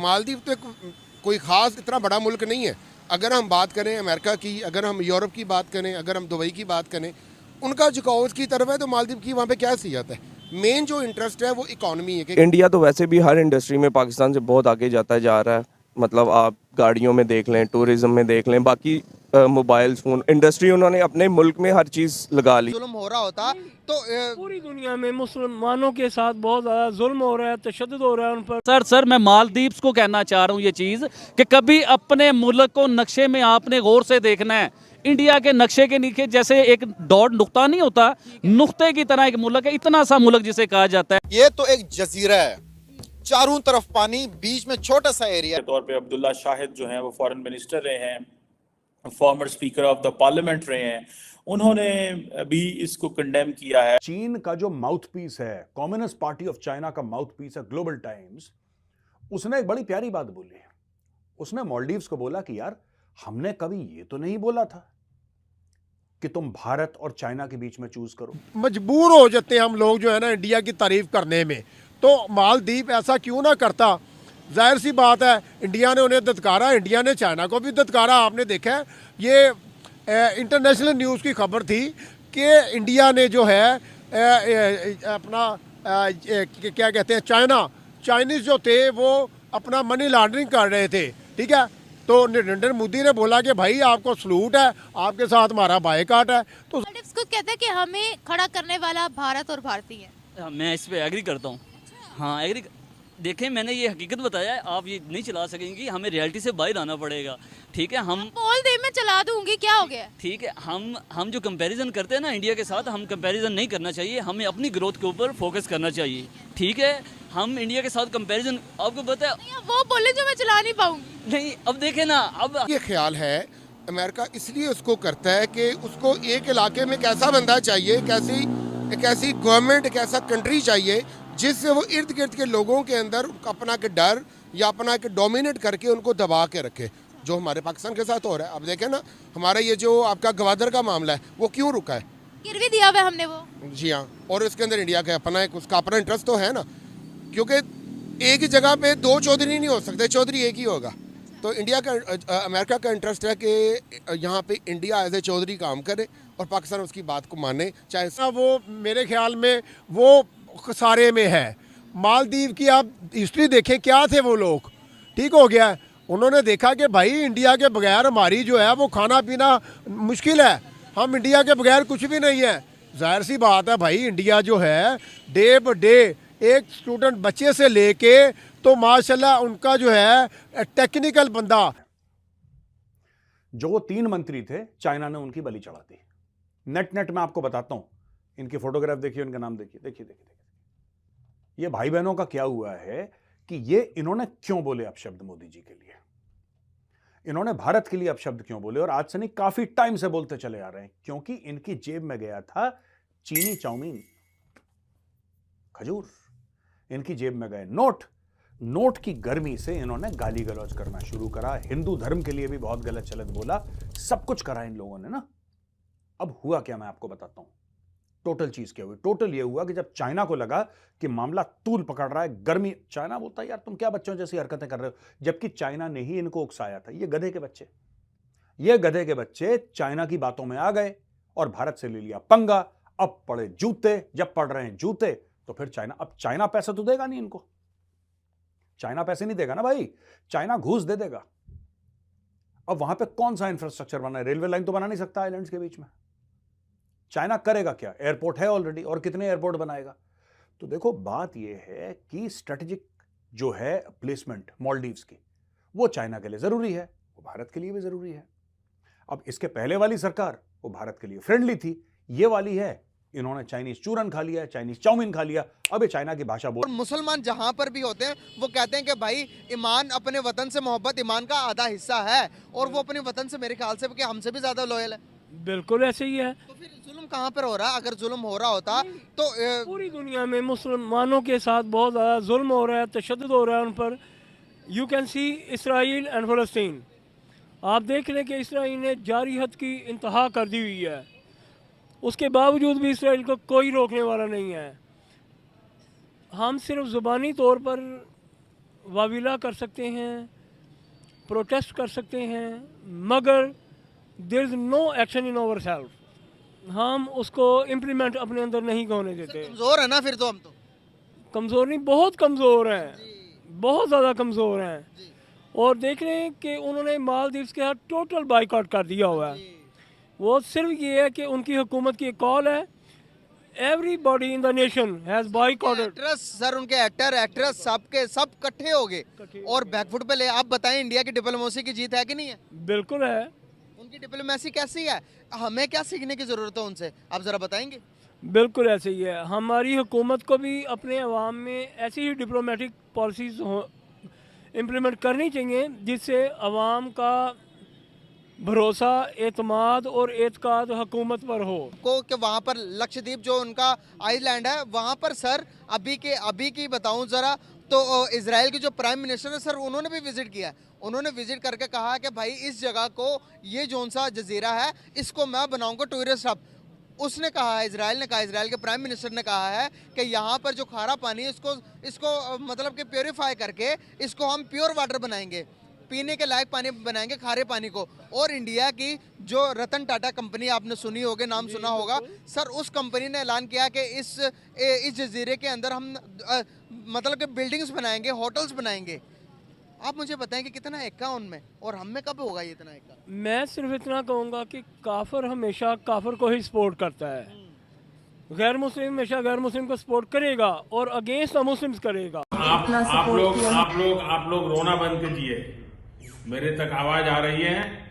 मालदीव तो कोई ख़ास इतना बड़ा मुल्क नहीं है। अगर हम बात करें अमेरिका की, अगर हम यूरोप की बात करें, अगर हम दुबई की बात करें, उनका झुकाव उसकी तरफ है, तो मालदीव की वहाँ पे क्या सियासत है? मेन जो इंटरेस्ट है वो इकॉनमी है कि इंडिया तो वैसे भी हर इंडस्ट्री में पाकिस्तान से बहुत आगे जाता जा रहा है। मतलब आप गाड़ियों में देख लें, टूरिज्म में देख लें, बाकी मोबाइल फ़ोन इंडस्ट्री उन्होंने अपने मुल्क में हर चीज़ लगा ली। जुल्म हो रहा होता तो पूरी दुनिया में मुसलमानों के साथ बहुत ज़्यादा जुल्म हो रहा है, तशद्दुद हो रहा है उन पर। सर मैं मालदीव्स को कहना चाह रहा हूँ ये चीज़ कि कभी अपने मुल्क को नक्शे में आपने गौर से देखना है। इंडिया के नक्शे के नीचे जैसे एक डॉट नुक्ता नहीं होता, नुक्ते की तरह एक मुल्क है, इतना सा मुल्क जिसे कहा जाता है। ये तो एक जजीरा है, चारों तरफ पानी, बीच में छोटा सा एरिया। के तौर पे अब्दुल्ला शाहिद जो हैं वो फॉरेन मिनिस्टर रहे हैं, farmer speaker of the parliament रहे हैं, उन्होंने भी इसको कंडेम किया है। चीन का जो माउथपीस है, कम्युनिस्ट पार्टी ऑफ चाइना का माउथपीस है ग्लोबल टाइम्स, उसने एक बड़ी प्यारी बात बोली। उसने मालदीव्स को बोला कि यार हमने कभी ये तो नहीं बोला था कि तुम भारत और चाइना के बीच में चूज करो। मजबूर हो जाते हैं हम लोग जो है ना इंडिया की तारीफ करने में, तो मालदीव ऐसा क्यों ना करता। जाहिर सी बात है इंडिया ने उन्हें धत्कारा, इंडिया ने चाइना को भी धत्कारा। आपने देखा है ये इंटरनेशनल न्यूज़ की खबर थी कि इंडिया ने जो है अपना क्या कहते हैं चाइनीज़ जो थे वो अपना मनी लॉन्ड्रिंग कर रहे थे, ठीक है। तो नरेंद्र मोदी ने बोला कि भाई आपको सलूट है, आपके साथ हमारा बायकॉट है। तो को कहते हैं कि हमें खड़ा करने वाला भारत और भारतीय है। मैं इस पे एग्री करता हूँ। हाँ एग्री। देखें मैंने ये हकीकत बताया है, आप ये नहीं चला सकेंगी, हमें रियलिटी से बाहर आना पड़ेगा। ठीक है, हम बोल दे मैं चला दूंगी, क्या हो गया। ठीक है, हम जो कंपैरिजन करते हैं ना इंडिया के साथ, हम कंपैरिजन नहीं करना चाहिए, हमें अपनी ग्रोथ के ऊपर फोकस करना चाहिए। ठीक है, हम इंडिया के साथ कंपैरिजन, आपको पता है वो बोले जो मैं चला नहीं पाऊंगी। नहीं, अब देखें ना, अब ये ख्याल है अमेरिका इसलिए उसको करता है कि उसको एक इलाके में कैसा बंदा चाहिए, एक ऐसी गवर्नमेंट, एक ऐसा कंट्री चाहिए जिससे वो इर्द गिर्द के लोगों के अंदर अपना के डर या अपना के डोमिनेट करके उनको दबा के रखे, जो हमारे पाकिस्तान के साथ हो रहा है। अब देखें ना, हमारा ये जो आपका गवादर का मामला है वो क्यों रुका है? गिरवी दिया हुआ हमने वो। जी हाँ, और इसके अंदर इंडिया का अपना उसका अपना इंटरेस्ट तो है ना, क्योंकि एक ही जगह पे दो चौधरी नहीं हो सकते, चौधरी एक ही होगा। तो इंडिया का अमेरिका का इंटरेस्ट है कि यहाँ पे इंडिया एज ए चौधरी काम करे और पाकिस्तान उसकी बात को माने, चाहे वो मेरे ख्याल में वो खसारे में है। मालदीव की आप हिस्ट्री देखें, क्या थे वो लोग, ठीक हो गया। उन्होंने देखा कि भाई इंडिया के बगैर हमारी जो है वो खाना पीना मुश्किल है, हम इंडिया के बगैर कुछ भी नहीं है। जाहिर सी बात है भाई इंडिया जो है डे ब डे एक स्टूडेंट बच्चे से लेके तो माशाल्लाह उनका जो है टेक्निकल बंदा। जो 3 मंत्री थे चाइना ने उनकी बलि चढ़ा दी। नेट में आपको बताता हूं, इनकी फोटोग्राफ देखिए, इनका नाम देखिए, देखिए। ये भाई बहनों का क्या हुआ है कि ये इन्होंने क्यों बोले अपशब्द मोदी जी के लिए, इन्होंने भारत के लिए अपशब्द क्यों बोले, और आज से नहीं काफी टाइम से बोलते चले आ रहे हैं, क्योंकि इनकी जेब में गया था चीनी चाउमीन, खजूर, इनकी जेब में गए नोट की गर्मी से इन्होंने गाली गलौज करना शुरू करा, हिंदू धर्म के लिए भी बहुत गलत चलत बोला, सब कुछ करा इन लोगों ने ना। अब हुआ क्या मैं आपको बताता हूं, टोटल चीज क्या हुई। टोटल ये हुआ कि जब चाइना को लगा कि मामला तूल पकड़ रहा है, गर्मी, चाइना बोलता है यार तुम क्या बच्चों जैसी हरकतें कर रहे हो, जबकि चाइना ने ही इनको उकसाया था। ये गधे के बच्चे चाइना की बातों में आ गए और भारत से ले लिया पंगा। अब पड़े जूते, जब पड़ रहे हैं जूते तो फिर चाइना पैसा तो देगा नहीं इनको, चाइना पैसे नहीं देगा ना भाई, चाइना घूस दे देगा। अब वहां पे कौन सा इंफ्रास्ट्रक्चर बना है, रेलवे लाइन तो बना नहीं सकता आइलैंड्स के बीच में। चाइना करेगा क्या, एयरपोर्ट है ऑलरेडी, और कितने एयरपोर्ट बनाएगा। तो देखो बात यह है कि स्ट्रेटेजिक जो है प्लेसमेंट मालदीव्स की, वो चाइना के लिए जरूरी है, वो भारत के लिए भी जरूरी है। अब इसके पहले वाली सरकार वो भारत के लिए फ्रेंडली थी, ये वाली है इन्होंने चाइनीज चूरन खा लिया, चाइनीज चाउमीन खा लिया, अब ये चाइना की भाषा बोल। मुसलमान जहां पर भी होते हैं वो कहते हैं कि भाई ईमान, अपने वतन से मोहब्बत ईमान का आधा हिस्सा है, और वो अपने वतन से मेरे ख्याल से कि हमसे भी ज्यादा लॉयल है। बिल्कुल ऐसे ही है। तो फिर जुल्म कहाँ पर हो रहा? अगर जुल्म हो रहा होता तो पूरी दुनिया में मुसलमानों के साथ बहुत ज़्यादा जुल्म हो रहा है, तशद्दुद हो रहा है उन पर। You can see Israel and फ़लस्तीन। आप देख लें कि इसराइल ने जारी हद की इंतहा कर दी हुई है, उसके बावजूद भी इसराइल को कोई रोकने वाला नहीं है। हम सिर्फ ज़ुबानी तौर पर वाविला कर सकते हैं, प्रोटेस्ट कर सकते हैं, मगर there is no action in our self. हम उसको इम्प्लीमेंट अपने अंदर नहीं होने देते। कमजोर है ना फिर तो हम तो। कमज़ोर नहीं, बहुत कमज़ोर हैं, बहुत ज़्यादा कमज़ोर हैं। और देख रहे हैं कि उन्होंने मालदीव्स के साथ टोटल बाइकआउट कर दिया हुआ है। वो सिर्फ ये है कि उनकी हुकूमत की एक कॉल है, everybody in the nation has boycotted. Actress sir, उनके एक्टर एक्ट्रेस सबके सब इकट्ठे हो गए और बैकफुट पे ले। आप बताएं इंडिया की डिप्लोमेसी की जीत है कि नहीं है? बिल्कुल है। उनकी डिप्लोमेसी कैसी है? हमें क्या सीखने की जरूरत है उनसे, आप जरा बताएंगे? बिल्कुल ऐसे ही है। हमारी हुकूमत को भी अपने अवाम में ऐसी ही डिप्लोमेटिक पॉलिसीज़ इम्प्लीमेंट करनी चाहिए जिससे अवाम का भरोसा, एतमाद और एतकाद हुकूमत पर हो। को कि वहाँ पर लक्षद्वीप जो उनका आइलैंड है, वहाँ पर सर अभी की बताऊं जरा तो इजराइल के जो प्राइम मिनिस्टर है सर, उन्होंने भी विजिट किया है। उन्होंने विजिट करके कहा कि भाई इस जगह को, ये जोन सा जजीरा है, इसको मैं बनाऊंगा टूरिस्ट हब। उसने कहा है, इजराइल ने कहा, इजराइल के प्राइम मिनिस्टर ने कहा है कि यहाँ पर जो खारा पानी है इसको मतलब कि प्योरीफाई करके इसको हम प्योर वाटर बनाएंगे, पीने के लायक पानी बनाएंगे, खारे पानी को। और इंडिया की जो रतन टाटा कंपनी, आपने सुनी होगी, नाम सुना होगा सर, उस कंपनी ने ऐलान किया कि इस जजीरे के अंदर हम मतलब कि बिल्डिंग्स बनाएंगे, होटल्स बनाएंगे। आप मुझे बताएं कि कितना एक्का उनमें, और हम में कब होगा ये इतना एक्का? मैं सिर्फ इतना कहूँगा कि काफिर हमेशा काफिर को ही सपोर्ट करता है, गैर मुस्लिम हमेशा गैर मुस्लिम को सपोर्ट करेगा और अगेंस्ट द मुस्लिम्स करेगा। आप लोग रोना बंद कीजिए। मेरे तक आवाज आ रही है।